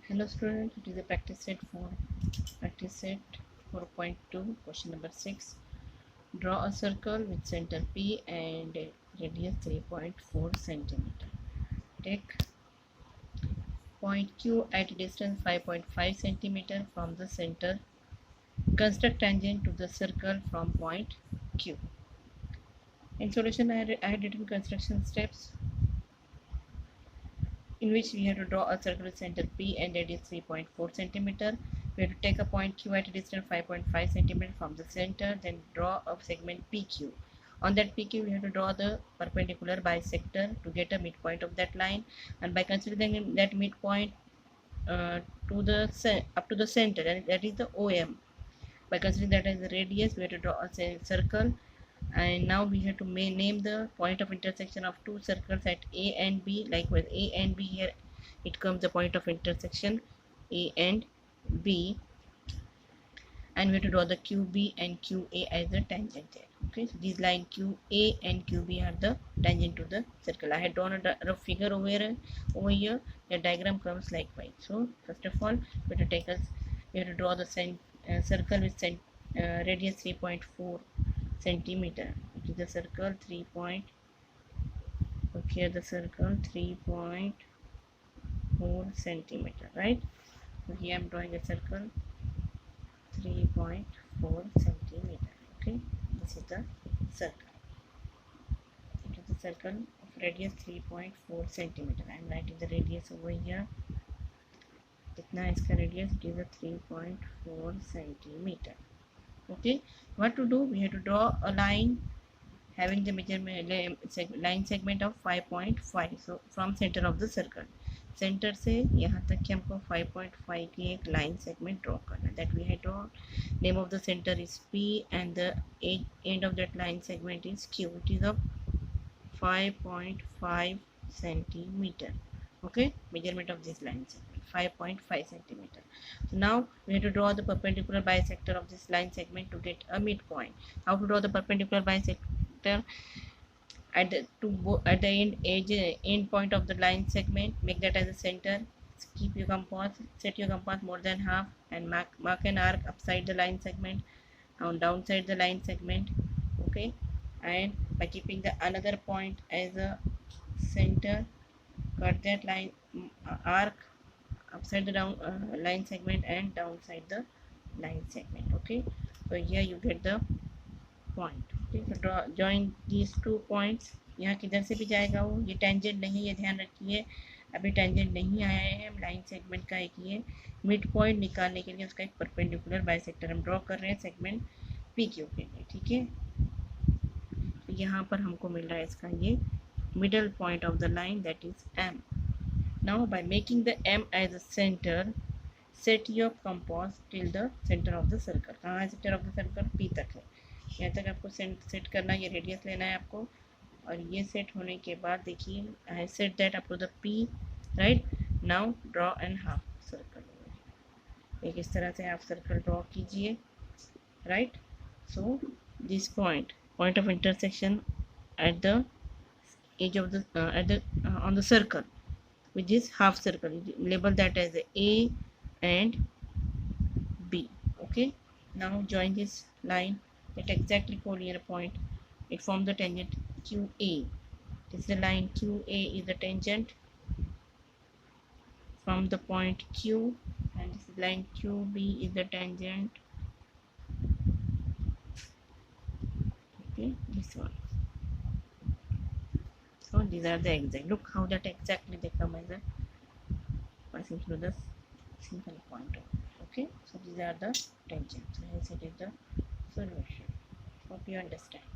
Hello student, it is a practice set 4.2, question number 6. Draw a circle with center P and radius 3.4 centimeter. Take point Q at a distance 5.5 centimeter from the center. Construct tangent to the circle from point Q. In solution, I had written construction steps in which we have to draw a circle with center P and radius 3.4 centimeter. We have to take a point Q at a distance 5.5 centimeter from the center, then draw a segment PQ. On that PQ, we have to draw the perpendicular bisector to get a midpoint of that line, and by considering that midpoint up to the center, and that is the OM. By considering that as the radius, we have to draw a circle, and now we have to name the point of intersection of two circles at A and B. Likewise, A and B, here it comes the point of intersection A and B, and we have to draw the QB and QA as the tangent there. Okay, so these line QA and QB are the tangent to the circle. I had drawn a rough figure over here. The diagram comes likewise. So first of all, we have to draw the circle with radius 3.4 centimeter. Okay, the circle 3 point. Okay, the circle 3.4 centimeter, right? So here I'm drawing a circle 3.4 centimeter. Okay, this is the circle. It is the circle of radius 3.4 centimeter. I'm writing the radius over here. कितना है इसका radius? It is a 3.4 centimeter. Okay, what to do? We have to draw a line having the measurement line segment of 5.5. So from center of the circle, centre से यहाँ तक कि हमको 5.5 की एक लाइन सेगमेंट ड्रॉ करना है. That we have draw. Name of the centre is P and the end of that line segment is Q. It is of 5.5 centimeter. Okay, measurement of this line segment 5.5 centimeter. So now we have to draw the perpendicular bisector of this line segment to get a midpoint. How to draw the perpendicular bisector? At the end point of the line segment, make that as a center. Keep your compass, set your compass more than half, and mark an arc upside the line segment, on downside the line segment. Okay, and by keeping the another point as a center, cut that line arc upside the line segment and downside the line segment. Okay, so here you get the point. Okay, so join these 2 points. यहाँ किधर से भी जाएगा वो, ये tangent नहीं, ये ध्यान रखिए, अभी टेंजेंट नहीं आया है. हम लाइन सेगमेंट का एक ये मिड पॉइंट निकालने के लिए उसका एक परपेंडिकुलर बाइसेक्टर हम ड्रॉ कर रहे हैं सेगमेंट पी क्यू के लिए. ठीक है, तो यहाँ पर हमको मिल रहा है इसका ये middle point of the line, that is M. Now by making the M as a centre, set your compass till the centre of the circle. कहाँ है centre of the circle? P तक है. यहाँ तक आपको सेट करना है, ये रेडियस लेना है आपको, और ये सेट होने के बाद देखिए I set that up to the P. Right, now draw and half circle. एक इस तरह से हाफ सर्कल ड्रॉ कीजिए. Right, so this point of intersection at the edge of the on the circle with this half circle, label that as A and B. Okay, now join this line at exactly 4 near point. It forms the tangent QA. This is the line QA is the tangent from the point Q, and this is line QB is the tangent. Okay, this one. So these are the exact. Look how that exactly they come as a passing through the single point. Okay, so these are the tangents. So it is the solution. Hope you understand.